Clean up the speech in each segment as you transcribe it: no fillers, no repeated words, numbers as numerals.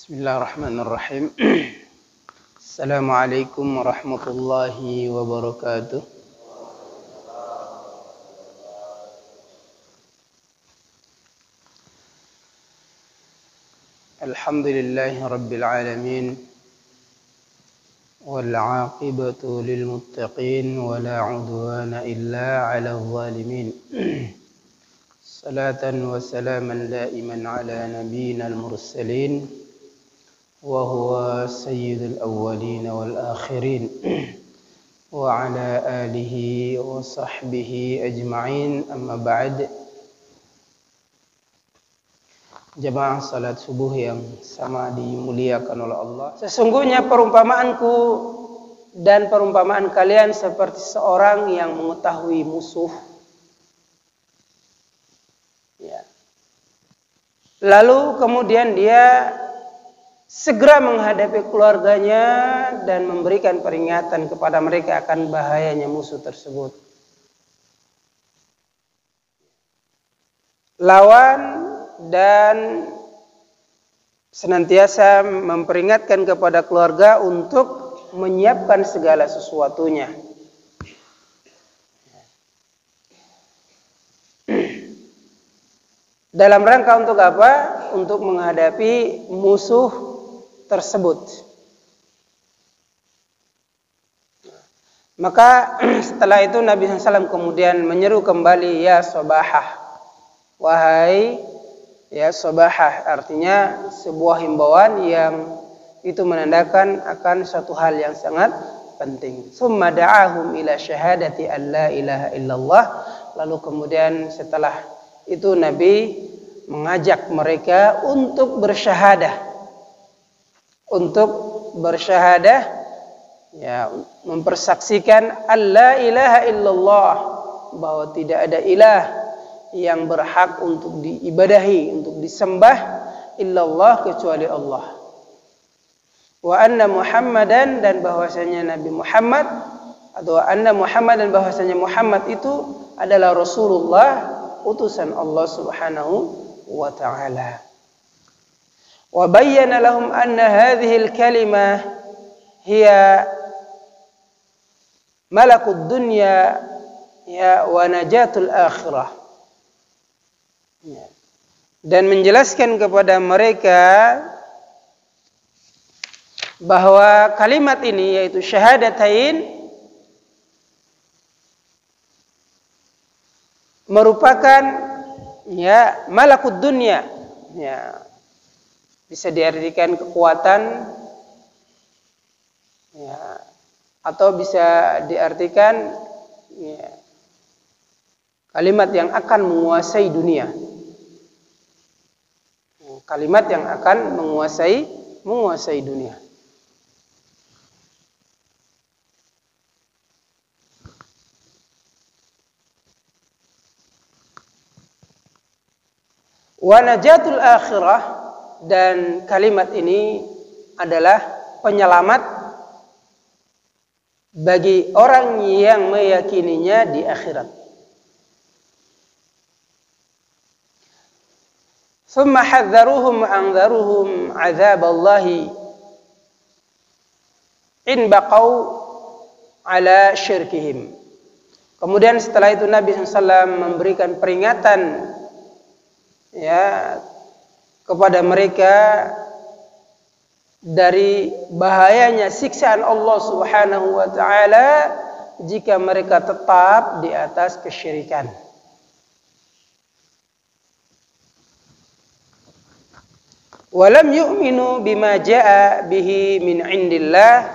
Bismillahirrahmanirrahim. Assalamualaikum warahmatullahi wabarakatuh. Alhamdulillahi rabbil alamin. Wal 'aqibatu lil muttaqin wa la 'udwana illa 'alal zalimin. Salatan wa salaman da'iman 'ala nabiyyina al-mursalin wa huwa sayyidul awwalin wal akhirin wa 'ala alihi wa sahbihi ajma'in, amma ba'd. Jamaah salat subuh yang sama dimuliakan oleh Allah. Sesungguhnya perumpamaanku dan perumpamaan kalian seperti seorang yang mengetahui musuh. Ya. Lalu kemudian dia segera menghadapi keluarganya dan memberikan peringatan kepada mereka akan bahayanya musuh tersebut. Lawan dan senantiasa memperingatkan kepada keluarga untuk menyiapkan segala sesuatunya. Dalam rangka untuk apa? Untuk menghadapi musuh tersebut. Maka setelah itu Nabi SAW kemudian menyeru kembali, ya Sobahah, wahai ya Sobahah, artinya sebuah himbauan yang itu menandakan akan suatu hal yang sangat penting. Summa da'ahum ila syahadati an la ilaha illallah. Lalu kemudian setelah itu Nabi mengajak mereka untuk bersyahadah. Untuk bersyahadah, ya, mempersaksikan alla ilaha illallah, bahwa tidak ada ilah yang berhak untuk diibadahi, untuk disembah illallah, kecuali Allah. Wa anna Muhammadan, dan bahwasanya Nabi Muhammad, atau anna Muhammad, dan bahwasanya Muhammad itu adalah Rasulullah, utusan Allah Subhanahu wa ta'ala. Wa bayyana lahum anna hadhihi al-kalimah hiya malakud dunya ya wa najatul akhirah. Dan menjelaskan kepada mereka bahwa kalimat ini, yaitu syahadatain, merupakan ya malakud dunya, ya, bisa diartikan kekuatan, ya, atau bisa diartikan ya, kalimat yang akan menguasai dunia. Kalimat yang akan menguasai dunia. Wa najatul akhirah, dan kalimat ini adalah penyelamat bagi orang yang meyakininya di akhirat. Thumma hadzaruhum anzaruhum azaballahi in baqau ala syirkihim. Kemudian setelah itu Nabi SAW memberikan peringatan ya kepada mereka dari bahayanya siksaan Allah Subhanahu wa ta'ala jika mereka tetap di atas kesyirikan. Walam yu'minu bima ja'a bihi min indillah,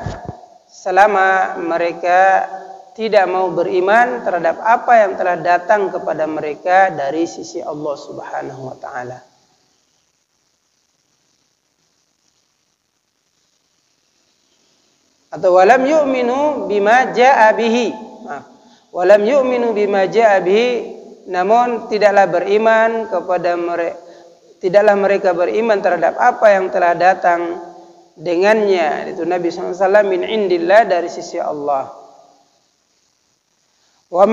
selama mereka tidak mau beriman terhadap apa yang telah datang kepada mereka dari sisi Allah Subhanahu wa ta'ala. Atau walam yu'minu bima ja'a bihi. Walam yu'minu bima ja'a bihi, namun tidaklah beriman kepada mereka, tidaklah mereka beriman terhadap apa yang telah datang dengannya, itu Nabi SAW, min indillah, dari sisi Allah. Wa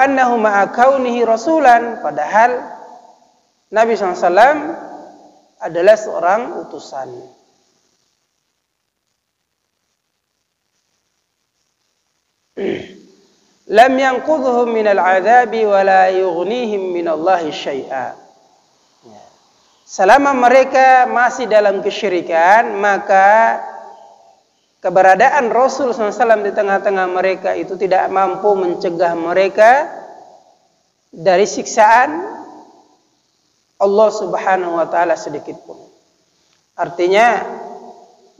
annahu ma'a kaunihi rasulan, padahal Nabi SAW adalah seorang utusan. lam yanqudhum minal adzabi wa la yughnihim minallahi syai'a. Selama mereka masih dalam kesyirikan, maka keberadaan Rasul SAW di tengah-tengah mereka itu tidak mampu mencegah mereka dari siksaan Allah Subhanahu wa taala sedikit pun. Artinya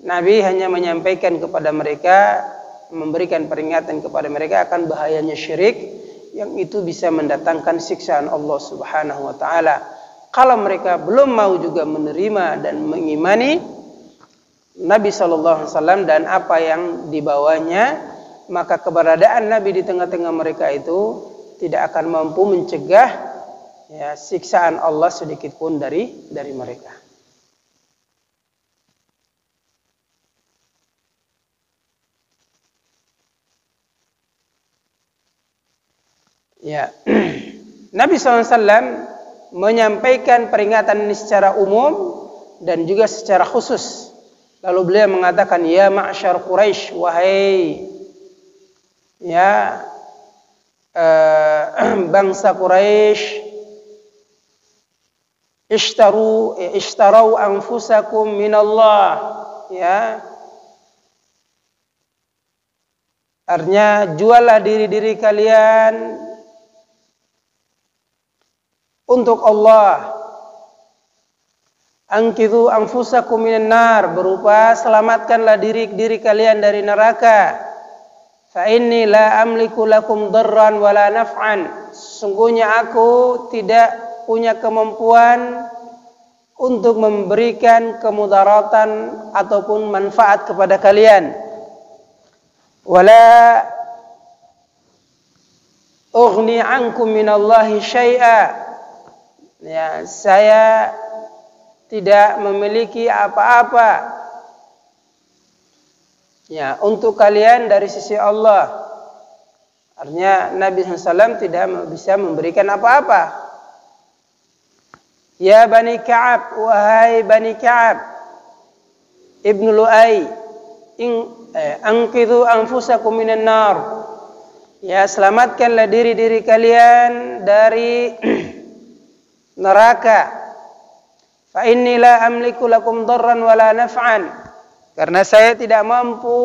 Nabi hanya menyampaikan kepada mereka, memberikan peringatan kepada mereka akan bahayanya syirik yang itu bisa mendatangkan siksaan Allah Subhanahu wa taala. Kalau mereka belum mau juga menerima dan mengimani Nabi SAW dan apa yang dibawanya, maka keberadaan Nabi di tengah-tengah mereka itu tidak akan mampu mencegah siksaan Allah sedikit pun dari mereka. Ya, Nabi SAW menyampaikan peringatan ini secara umum dan juga secara khusus. Lalu beliau mengatakan, ya ma'syar Quraisy, wahai bangsa Quraisy, ishtarau anfusakum minallah. Ya, artinya juallah diri-diri kalian untuk Allah. Anqidhu anfusakum minan nar, berupa selamatkanlah diri kalian dari neraka. Fa inni la amliku lakum darran wala naf'an, sungguhnya aku tidak punya kemampuan untuk memberikan kemudaratan ataupun manfaat kepada kalian. Wala ughni ankum minallahi syai'a, ya, saya tidak memiliki apa-apa ya untuk kalian dari sisi Allah. Artinya Nabi SAW tidak bisa memberikan apa-apa. Ya Bani Ka'ab, wahai Bani Ka'ab Ibnu Lu'ay, anqidhu anfusakum minan nar, ya, selamatkanlah diri kalian dari neraka. Fa inni la amliku lakum darran wala naf'an, karena saya tidak mampu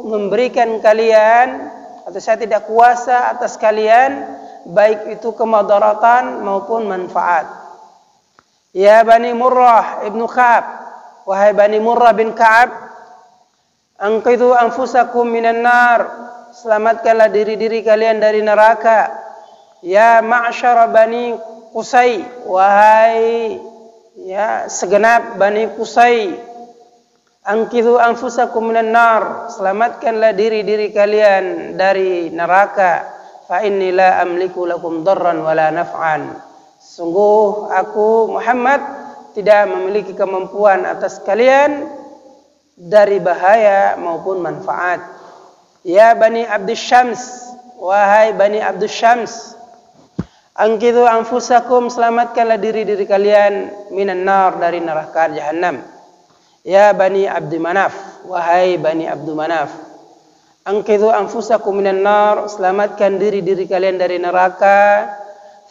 memberikan kalian, atau saya tidak kuasa atas kalian, baik itu kemadaratan maupun manfaat. Ya Bani Murrah ibnu Ka'ab, wahai Bani Murrah bin Ka'ab, anqidhu anfusakum minan nar, selamatkanlah diri kalian dari neraka. Ya ma'syara Bani Qusay, wahai segenap Bani Qusay, anqidhu anfusakum minan nar, selamatkanlah diri kalian dari neraka. Fa inni la amliku lakum darran wala naf'an, sungguh aku Muhammad tidak memiliki kemampuan atas kalian dari bahaya maupun manfaat. Ya Bani Abdus Syams, wahai Bani Abdus Syams, anqidhu anfusakum, selamatkanlah diri kalian minan nar, dari neraka Jahannam. Ya Bani Abdi Manaf, wahai Bani Abdu Manaf, anqidhu anfusakum minan nar, selamatkan diri kalian dari neraka.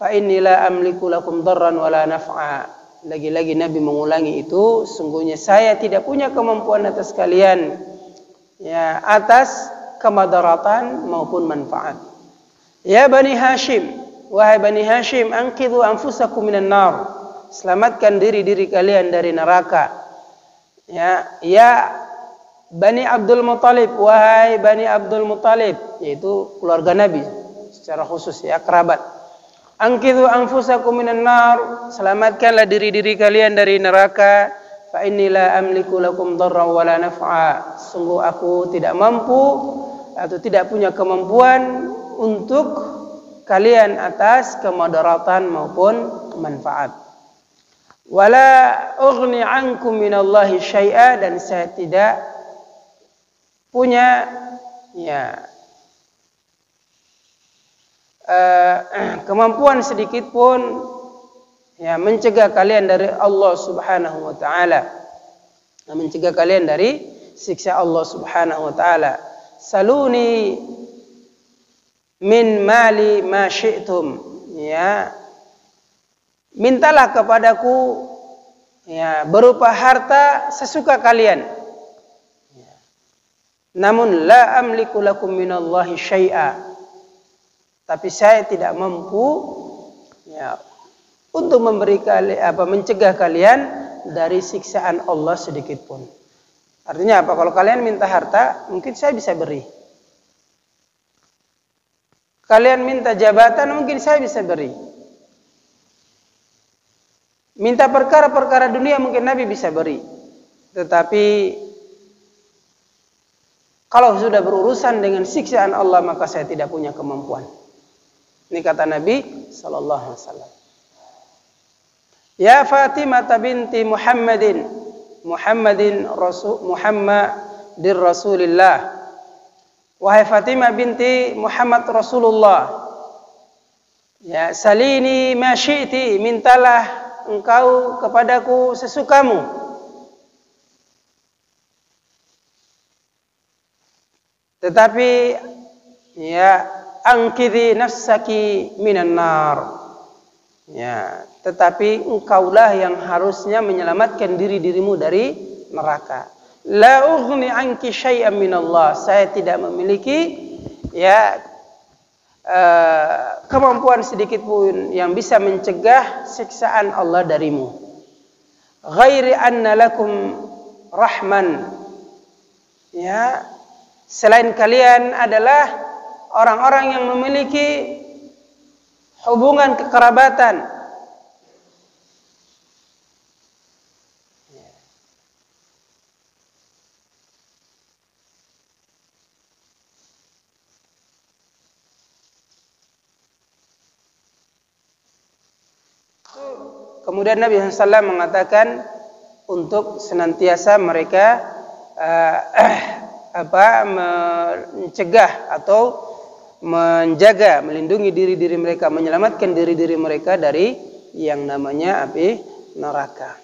Fa inni la amliku lakum darran wala naf'a. Lagi-lagi Nabi mengulangi itu, sungguhnya saya tidak punya kemampuan atas kalian, ya, atas kemadaratan maupun manfaat. Ya Bani Hashim, wahai Bani Hashim, anqidhu anfusakum minan nar, selamatkan diri kalian dari neraka. Ya Bani Abdul Muttalib, wahai Bani Abdul Muttalib, yaitu keluarga Nabi secara khusus, ya, kerabat. Anqidhu anfusakum minan nar, selamatkanlah diri kalian dari neraka. Fa inni la amliku lakum darran wala naf'a, sungguh aku tidak mampu atau tidak punya kemampuan untuk kalian atas kemadaratan maupun manfaat. Wala ughni ankum minallahi syai'a, dan saya tidak punya kemampuan sedikit pun mencegah kalian dari Allah Subhanahu wa taala, mencegah kalian dari siksa Allah Subhanahu wa taala. Saluni min mali ma syi'tum, ya, mintalah kepadaku, ya, berupa harta sesuka kalian, ya. Namun la amliku lakum minallahi syai'a, tapi saya tidak mampu, ya, untuk mencegah kalian dari siksaan Allah sedikit pun. Artinya apa? Kalau kalian minta harta, mungkin saya bisa beri. Kalian minta jabatan, mungkin saya bisa beri. Minta perkara-perkara dunia, mungkin Nabi bisa beri. Tetapi kalau sudah berurusan dengan siksaan Allah, maka saya tidak punya kemampuan. Ini kata Nabi sallallahu alaihi wasallam. Ya Fatimah binti Muhammadin Muhammadir Rasulillah. Wahai Fatimah binti Muhammad Rasulullah, ya, salini ma syi'ti, mintalah engkau kepadaku sesukamu. Tetapi, ya, angkidhi nafsaki minan nar, ya, tetapi engkaulah yang harusnya menyelamatkan dirimu dari neraka. La ughni anki syai'an minallah, saya tidak memiliki, ya, kemampuan sedikit pun yang bisa mencegah siksaan Allah darimu. Ghairi anna lakum rahman, ya, selain kalian adalah orang-orang yang memiliki hubungan kekerabatan. Kemudian Nabi SAW mengatakan untuk senantiasa mereka mencegah atau menjaga, melindungi diri-diri mereka, menyelamatkan diri-diri mereka dari yang namanya api neraka.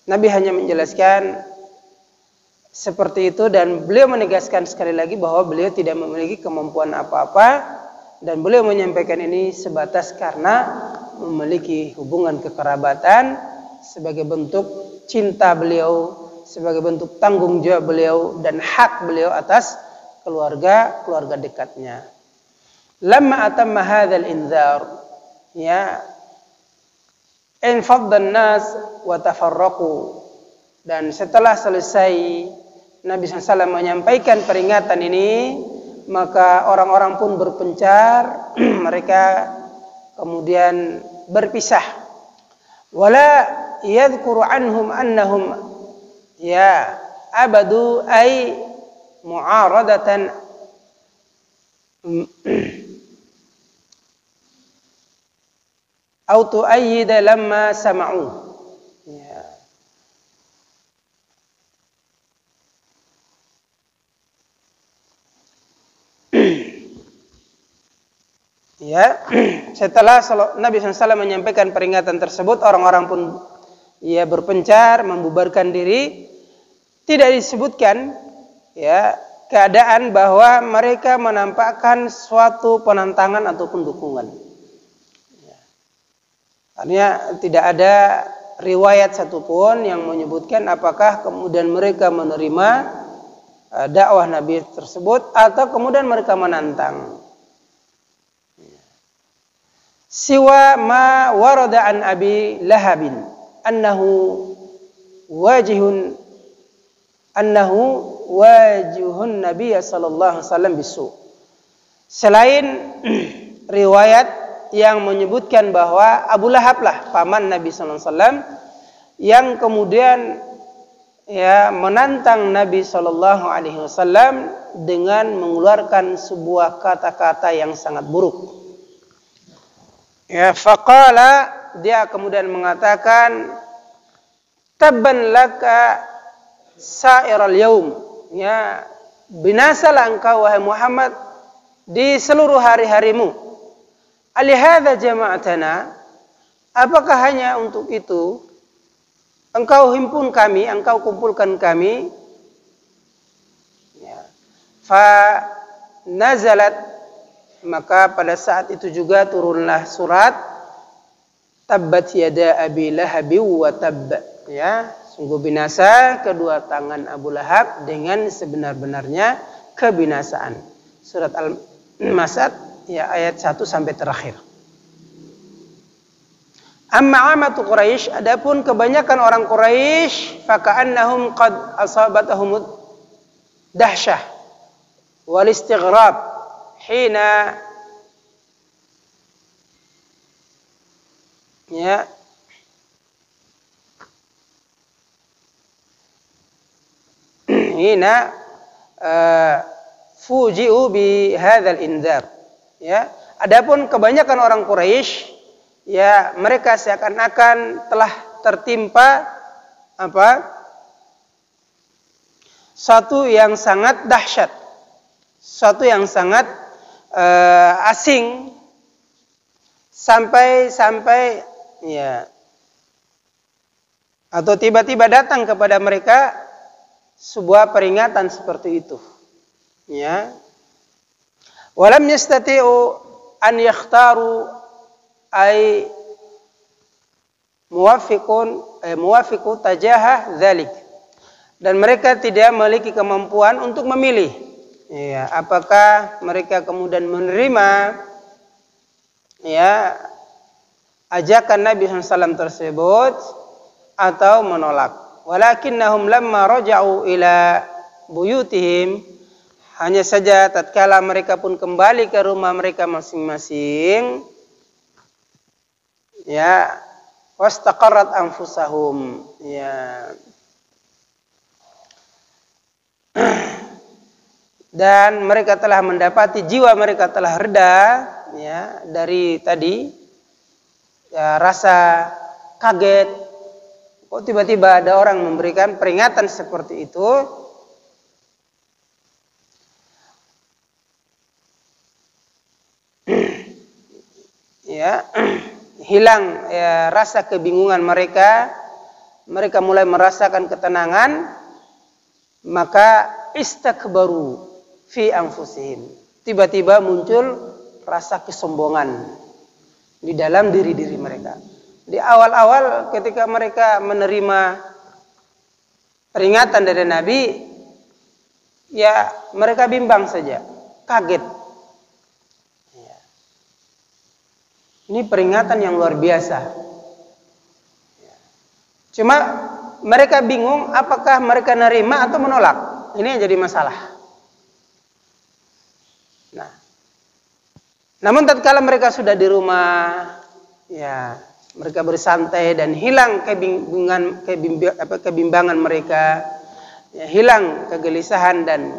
Nabi hanya menjelaskan seperti itu, dan beliau menegaskan sekali lagi bahwa beliau tidak memiliki kemampuan apa-apa, dan beliau menyampaikan ini sebatas karena memiliki hubungan kekerabatan sebagai bentuk cinta beliau, sebagai bentuk tanggung jawab beliau dan hak beliau atas keluarga dekatnya. Lamma atamma hadzal inzar, ya, infadda an-nas wa tafarraqu, dan setelah selesai Nabi SAW menyampaikan peringatan ini, maka orang-orang pun berpencar, mereka kemudian berpisah. Wala yadhkuru anhum annahum, ya, abadu ay mu'aradatan au tu'ayyida lamma sama'u, ya. Ya, setelah Nabi SAW menyampaikan peringatan tersebut, orang-orang pun, ya, berpencar, membubarkan diri. Tidak disebutkan, ya, keadaan bahwa mereka menampakkan suatu penentangan ataupun dukungan. Ya. Artinya tidak ada riwayat satupun yang menyebutkan apakah kemudian mereka menerima dakwah Nabi tersebut atau kemudian mereka menantang. Siwa ma warada an Abi Lahabin annahu wajihun Nabi sallallahu alaihi wasallam bisu. Selain riwayat yang menyebutkan bahwa Abu Lahab lah paman Nabi sallallahu alaihi wasallam yang kemudian, ya, menantang Nabi sallallahu alaihi wasallam dengan mengeluarkan sebuah kata-kata yang sangat buruk. Ya, faqala, dia kemudian mengatakan, tabban laka sa'iral yaum, ya, binasalah engkau wahai Muhammad di seluruh hari-harimu. Alihadza jama'atana, apakah hanya untuk itu engkau himpun kami, engkau kumpulkan kami? Ya. Fa nazalat maka pada saat itu juga turunlah surat Tabbat yada Abi Lahab wa tabb, ya, sungguh binasa kedua tangan Abu Lahab dengan sebenar-benarnya kebinasaan. Surat Al-Masad, ya, ayat 1 sampai terakhir. Amma amatu Quraisy, adapun kebanyakan orang Quraisy, faka'annahum qad asabatahum dahsyah wal istighrab hina, ya, hina fuji'u bi hadzal indzar, ya. Adapun kebanyakan orang Quraisy, ya, mereka seakan-akan telah tertimpa apa? Satu yang sangat dahsyat, satu yang sangat asing, sampai ya, atau tiba-tiba datang kepada mereka sebuah peringatan seperti itu, ya. Walam yastati'u an yakhtaru ay muwafiqu tajaha dzalik, dan mereka tidak memiliki kemampuan untuk memilih, ya, apakah mereka kemudian menerima, ya, ajakan Nabi SAW tersebut atau menolak. Walakinnahum lamma raja'u ila buyutihim, hanya saja tatkala mereka pun kembali ke rumah mereka masing-masing, ya, wastaqarrat anfusahum, ya, dan mereka telah mendapati jiwa mereka telah reda, ya, dari tadi, ya, rasa kaget. Kok tiba-tiba ada orang memberikan peringatan seperti itu? Ya, hilang, ya, rasa kebingungan mereka. Mereka mulai merasakan ketenangan, maka istakbaru fi anfusihim. Tiba-tiba muncul rasa kesombongan di dalam diri-diri mereka. Di awal-awal ketika mereka menerima peringatan dari Nabi, ya, mereka bimbang saja, kaget. Ya. Ini peringatan yang luar biasa. Ya. Cuma mereka bingung apakah mereka nerima atau menolak. Ini yang jadi masalah. Nah, namun tatkala mereka sudah di rumah, ya, mereka bersantai dan hilang kebimbangan mereka, ya, hilang kegelisahan dan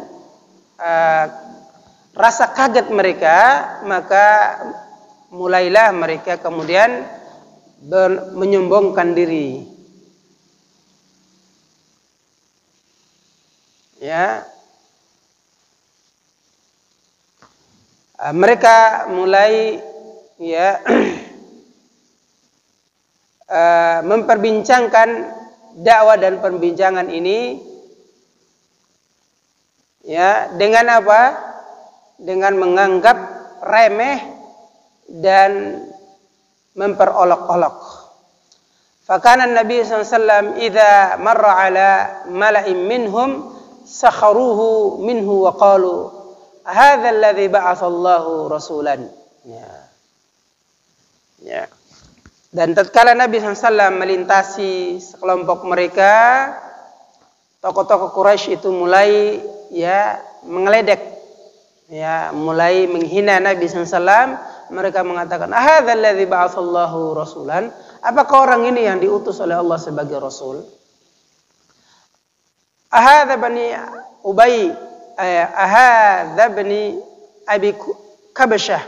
rasa kaget mereka, maka mulailah mereka kemudian menyombongkan diri, ya. Mereka mulai, ya, memperbincangkan dakwah dan perbincangan ini, ya, dengan apa? Dengan menganggap remeh dan memperolok-olok. Fakana Nabi SAW idza marra ala mala'in minhum sakharuhu minhu wa qalu hadza alladhi ba'atsallahu rasulan. Ya. Ya. Dan tatkala Nabi SAW melintasi sekelompok mereka, tokoh-tokoh Quraisy itu mulai, ya, mengeledek, ya, mulai menghina Nabi SAW. Mereka mengatakan, ahadzal ladzi ba'atsallahu rasulan, apakah orang ini yang diutus oleh Allah sebagai rasul? Ahadza bani Ubay, ahadza bani Abi Kabsyah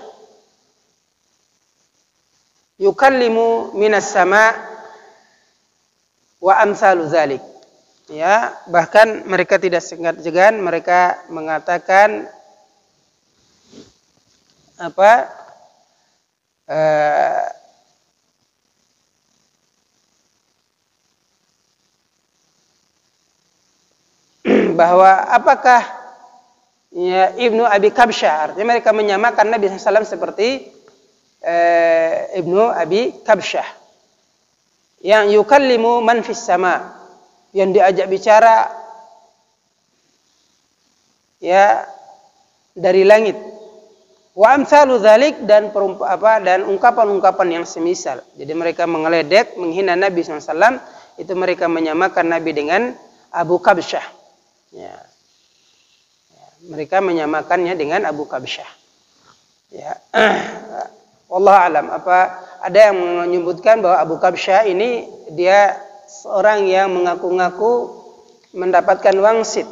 yukallimu minas sama wa amsalu dzalik. Ya, bahkan mereka tidak segan-segan mereka mengatakan apa? Bahwa apakah, ya, Ibnu Abi Kabsyah. Artinya mereka menyamakan Nabi SAW seperti Ibnu Abi Kabsyah yang yukallimu man fis sama, yang diajak bicara ya dari langit. Wa amsalu dzalik, dan ungkapan-ungkapan yang semisal. Jadi mereka mengeledek, menghina Nabi SAW, itu mereka menyamakan Nabi dengan Abu Kabsyah. Ya. Mereka menyamakannya dengan Abu Kabsyah. Ya. Wallahu alam. Ada yang menyebutkan bahwa Abu Kabsyah ini dia seorang yang mengaku-ngaku mendapatkan wangsit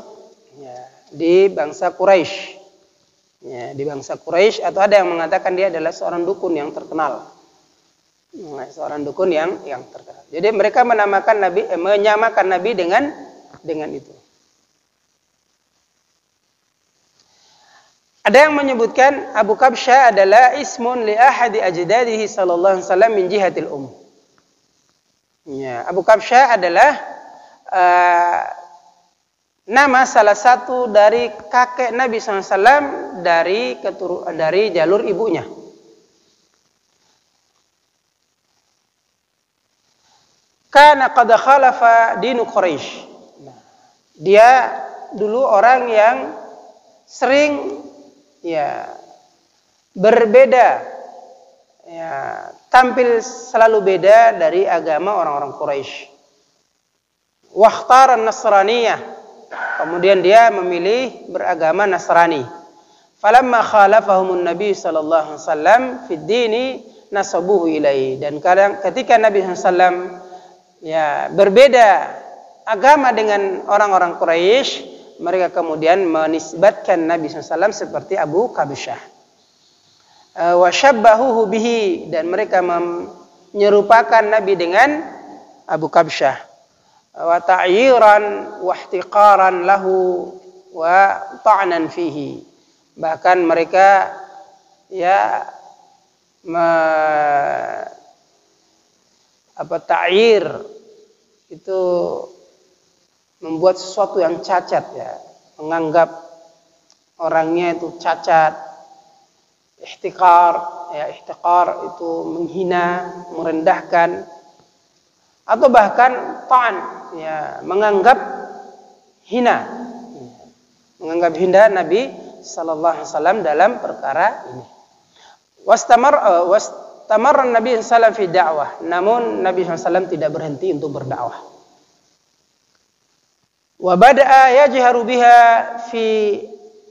ya, di bangsa Quraisy. Ya, di bangsa Quraisy, atau ada yang mengatakan dia adalah seorang dukun yang terkenal. Seorang dukun yang terkenal. Jadi mereka menyamakan Nabi dengan itu. Ada yang menyebutkan Abu Kabsyah adalah ismun li ahadi ajdadihi sallallahu alaihi wasallam min jihatil Ya, Abu Kabsyah adalah nama salah satu dari kakek Nabi SAW dari jalur ibunya. Kana qad khalafa dinu Quraisy. Dia dulu orang yang sering ya berbeda, ya tampil selalu beda dari agama orang-orang Quraisy. Wakhtara Nasraniyah, kemudian dia memilih beragama Nasrani. Falamma khalafahumun Nabi sallallahu alaihi wasallam fid dini nasabuhu ilaihi, dan ketika Nabi SAW ya berbeda agama dengan orang-orang Quraisy, mereka kemudian menisbatkan Nabi SAW seperti Abu Kabsyah. Wa syabbahuhu bihi, dan mereka menyerupakan Nabi dengan Abu Kabsyah. Wa ta'yiran wa ihtiqaran lahu wa ta'nan fihi. Bahkan mereka ya ta'yir itu membuat sesuatu yang cacat ya, menganggap orangnya itu cacat. Ihtiqar itu menghina, merendahkan, atau bahkan ta'an ya, menganggap hina Nabi sallallahu alaihi wasallam dalam perkara ini. Wastamar Nabi sallallahu alaihi wasallam fi da'wah, namun Nabi sallallahu alaihi wasallam tidak berhenti untuk berdakwah. Wa bada'a yajharu biha fi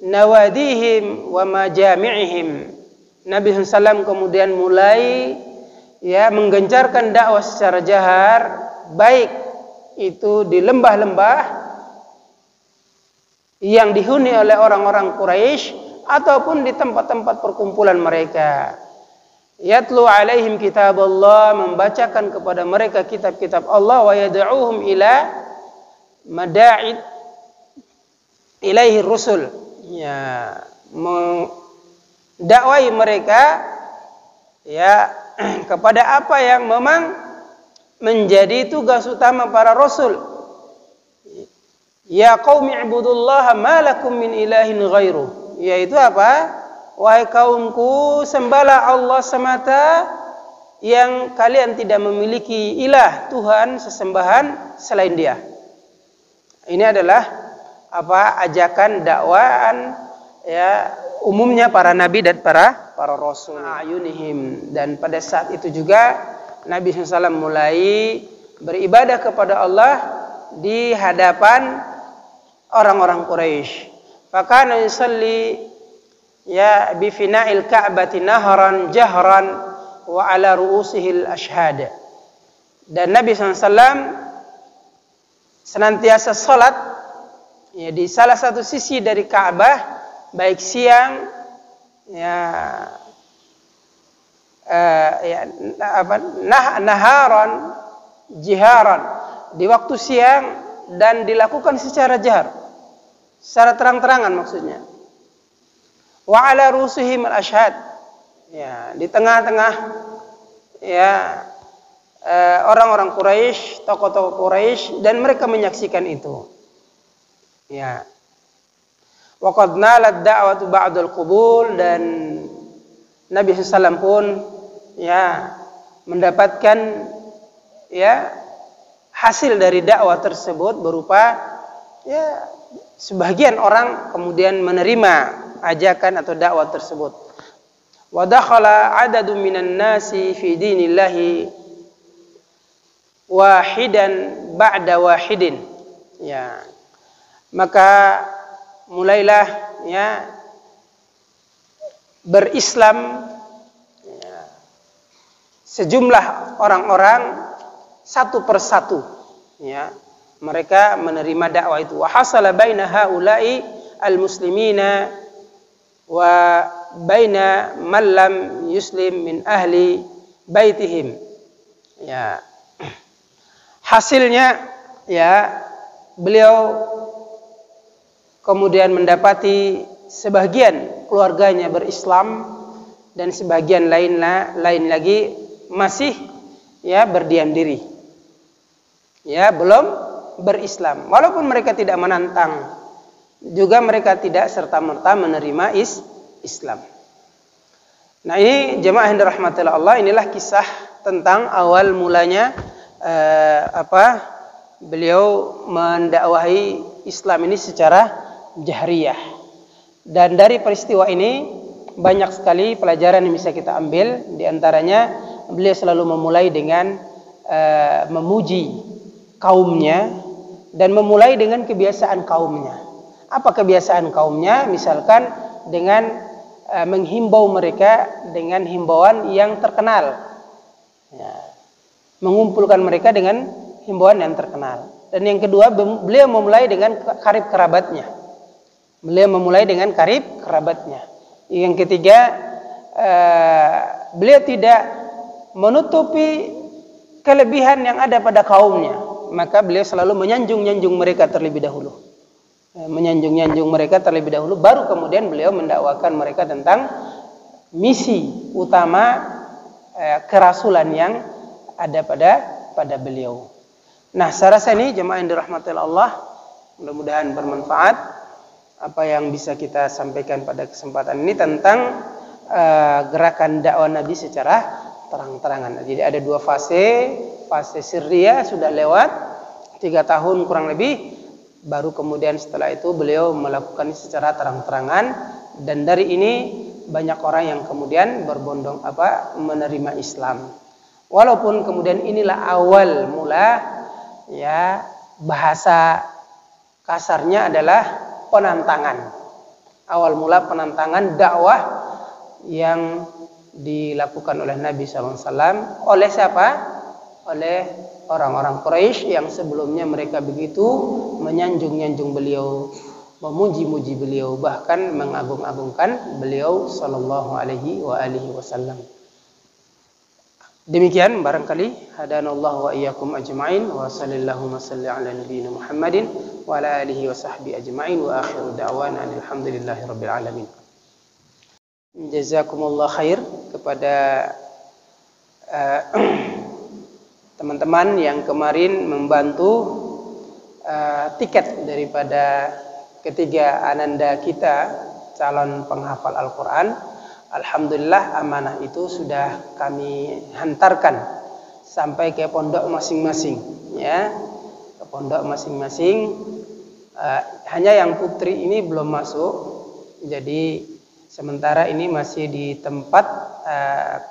nawadihim wa majami'ihim. Nabi SAW kemudian mulai ya menggencarkan dakwah secara jahar, baik itu di lembah-lembah yang dihuni oleh orang-orang Quraisy ataupun di tempat-tempat perkumpulan mereka. Yatlu alaihim kitab Allah, membacakan kepada mereka kitab-kitab Allah, wa yad'uhum ila mada'id ilaihi rusul, ya mendakwai mereka ya kepada apa yang memang menjadi tugas utama para rasul. Ya qaumi ibudullaha ma lakum min ilahin ghairuh, yaitu apa? Wahai kaumku, sembahlah Allah semata, yang kalian tidak memiliki ilah Tuhan sesembahan selain Dia. Ini adalah ajakan dakwaan ya umumnya para nabi dan para rasul. Ayunihim, dan pada saat itu juga Nabi SAW mulai beribadah kepada Allah di hadapan orang-orang Quraisy. Fakana yusalli ya bi fina'il ka'bati nahran jahran wa ala ru'usihil ashhad. Dan Nabi SAW senantiasa salat ya di salah satu sisi dari Ka'bah, baik siang naharan jiharan, di waktu siang, dan dilakukan secara jahar, secara terang-terangan maksudnya. Wa ala rusihim al-ashhad, ya di tengah-tengah ya orang-orang Quraisy, tokoh-tokoh Quraisy, dan mereka menyaksikan itu. Ya. Wa qad nalat da'watu ba'dal qubul, dan Nabi SAW pun ya mendapatkan ya hasil dari dakwah tersebut berupa ya sebagian orang kemudian menerima ajakan atau dakwah tersebut. Wa dakhala 'adadun minan nasi fi dinillahi wahidan ba'da wahidin. Ya. Maka mulailah ya berislam ya, sejumlah orang-orang satu persatu, ya, mereka menerima dakwah itu. Wa hasala baina haula'i al-muslimina wa baina man lam yuslim min ahli baitihim. Ya. Hasilnya ya beliau kemudian mendapati sebagian keluarganya berislam dan sebagian lain lagi masih ya berdiam diri, ya belum berislam. Walaupun mereka tidak menantang, juga mereka tidak serta-merta menerima Islam. Nah, ini jemaah yang dirahmati Allah, inilah kisah tentang awal mulanya beliau mendakwahi Islam ini secara jahriyah. Dan dari peristiwa ini banyak sekali pelajaran yang bisa kita ambil. Di antaranya beliau selalu memulai dengan memuji kaumnya dan memulai dengan kebiasaan kaumnya. Apa kebiasaan kaumnya? Misalkan dengan menghimbau mereka dengan himbauan yang terkenal, ya, mengumpulkan mereka dengan himbauan yang terkenal. Dan yang kedua, beliau memulai dengan karib kerabatnya. Beliau memulai dengan karib kerabatnya. Yang ketiga, beliau tidak menutupi kelebihan yang ada pada kaumnya. Maka beliau selalu menyanjung-nyanjung mereka terlebih dahulu. Menyanjung-nyanjung mereka terlebih dahulu, baru kemudian beliau mendakwakan mereka tentang misi utama kerasulan yang ada pada beliau. Nah, saya rasa ini jemaah yang dirahmati Allah, mudah-mudahan bermanfaat apa yang bisa kita sampaikan pada kesempatan ini tentang gerakan dakwah Nabi secara terang-terangan. Jadi ada dua fase. Fase sirriyah sudah lewat 3 tahun kurang lebih, baru kemudian setelah itu beliau melakukan secara terang-terangan, dan dari ini banyak orang yang kemudian berbondong menerima Islam. Walaupun kemudian inilah awal mula, ya, bahasa kasarnya adalah penantangan. Awal mula penantangan dakwah yang dilakukan oleh Nabi SAW. Oleh siapa? Oleh orang-orang Quraisy yang sebelumnya mereka begitu menyanjung-nyanjung beliau, memuji-muji beliau, bahkan mengagung-agungkan beliau sallallahu alaihi wasallam. Demikian barangkali hadanallahu wa iyyakum ajma'in wa sallallahu wasalli ala nabiyyina Muhammadin wa ala alihi wa sahbihi ajma'in wa akhiru da'wana alhamdulillahi rabbil alamin. Jazakumullah khair kepada teman-teman yang kemarin membantu tiket daripada ketiga ananda kita calon penghafal Al-Qur'an. Alhamdulillah amanah itu sudah kami hantarkan sampai ke pondok masing-masing, ya, ke pondok masing-masing. Hanya yang putri ini belum masuk, jadi sementara ini masih di tempat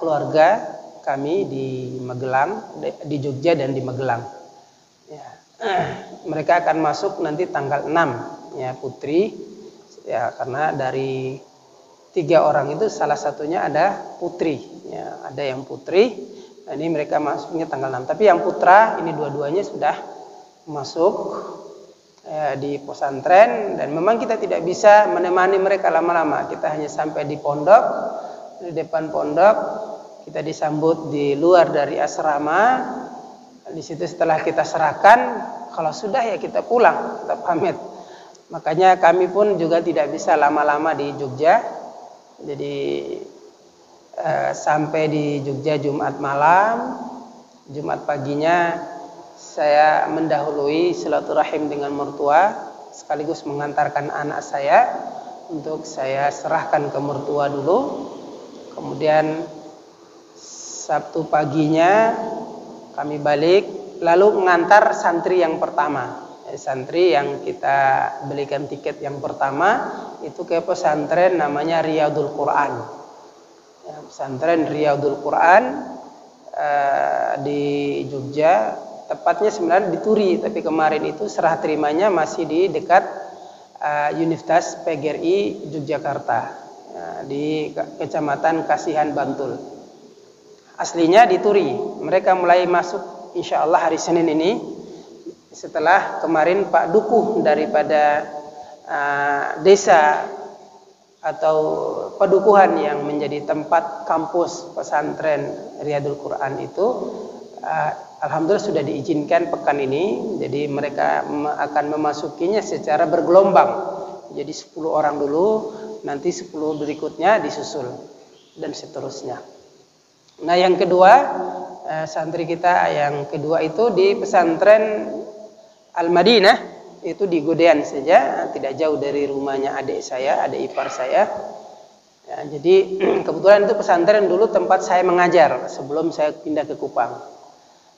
keluarga kami di Magelang, di Jogja dan di Magelang. Ya. Mereka akan masuk nanti tanggal 6, ya, putri, ya, karena dari 3 orang itu salah satunya ada putri, ya, ada yang putri. Nah, ini mereka masuknya tanggal 6. Tapi yang putra ini dua-duanya sudah masuk di pesantren, dan memang kita tidak bisa menemani mereka lama-lama. Kita hanya sampai di pondok, di depan pondok, kita disambut di luar dari asrama. Di situ setelah kita serahkan, kalau sudah ya kita pulang, kita pamit. Makanya kami pun juga tidak bisa lama-lama di Jogja. Jadi sampai di Jogja Jumat malam, Jumat paginya saya mendahului silaturahim dengan mertua sekaligus mengantarkan anak saya untuk saya serahkan ke mertua dulu. Kemudian Sabtu paginya kami balik, lalu mengantar santri yang pertama. Santri yang kita belikan tiket yang pertama itu ke pesantren namanya Riyadul Quran. Pesantren Riyadul Quran di Jogja, tepatnya sebenarnya di Turi, tapi kemarin itu serah terimanya masih di dekat Universitas PGRI Yogyakarta, di Kecamatan Kasihan, Bantul. Aslinya di Turi. Mereka mulai masuk insya Allah hari Senin ini, setelah kemarin Pak Dukuh daripada desa atau pedukuhan yang menjadi tempat kampus pesantren Riyadul Quran itu alhamdulillah sudah diizinkan pekan ini. Jadi mereka akan memasukinya secara bergelombang. Jadi 10 orang dulu, nanti 10 berikutnya disusul dan seterusnya. Nah, yang kedua, santri kita yang kedua itu di pesantren Al-Madinah, itu di Godean saja, tidak jauh dari rumahnya adik saya, adik ipar saya. Ya, jadi kebetulan itu pesantren dulu tempat saya mengajar sebelum saya pindah ke Kupang.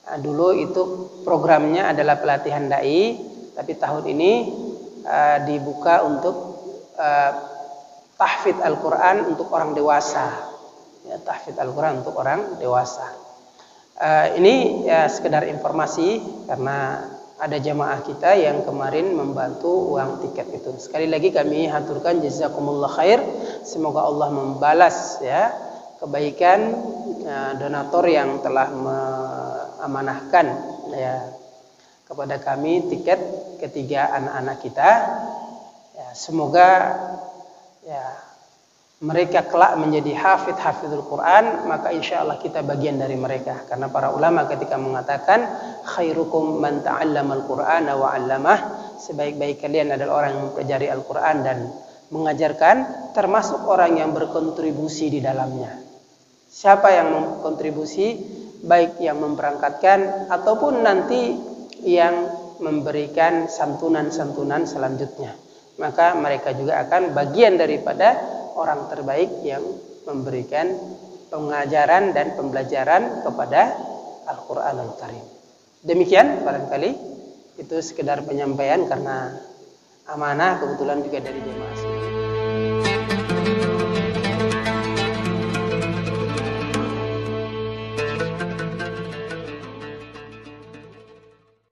Nah, dulu itu programnya adalah pelatihan dai, tapi tahun ini dibuka untuk tahfidz Al-Quran untuk orang dewasa. Ya, tahfidz Al-Quran untuk orang dewasa. Ini ya sekedar informasi karena ada jamaah kita yang kemarin membantu uang tiket itu. Sekali lagi kami haturkan jazakumullah khair. Semoga Allah membalas ya kebaikan donatur yang telah mengamanahkan ya kepada kami tiket ketiga anak-anak kita. Ya, semoga ya mereka kelak menjadi hafidhul Quran, maka insya Allah kita bagian dari mereka. Karena para ulama ketika mengatakan khairukum man ta'allamal Qur'ana wa 'allamah, sebaik-baik kalian adalah orang yang mempelajari Al-Quran dan mengajarkan, termasuk orang yang berkontribusi di dalamnya. Siapa yang berkontribusi, baik yang memberangkatkan ataupun nanti yang memberikan santunan-santunan selanjutnya, maka mereka juga akan bagian daripada orang terbaik yang memberikan pengajaran dan pembelajaran kepada Al-Quranul Karim. Demikian barangkali itu sekedar penyampaian karena amanah kebetulan juga dari jemaah.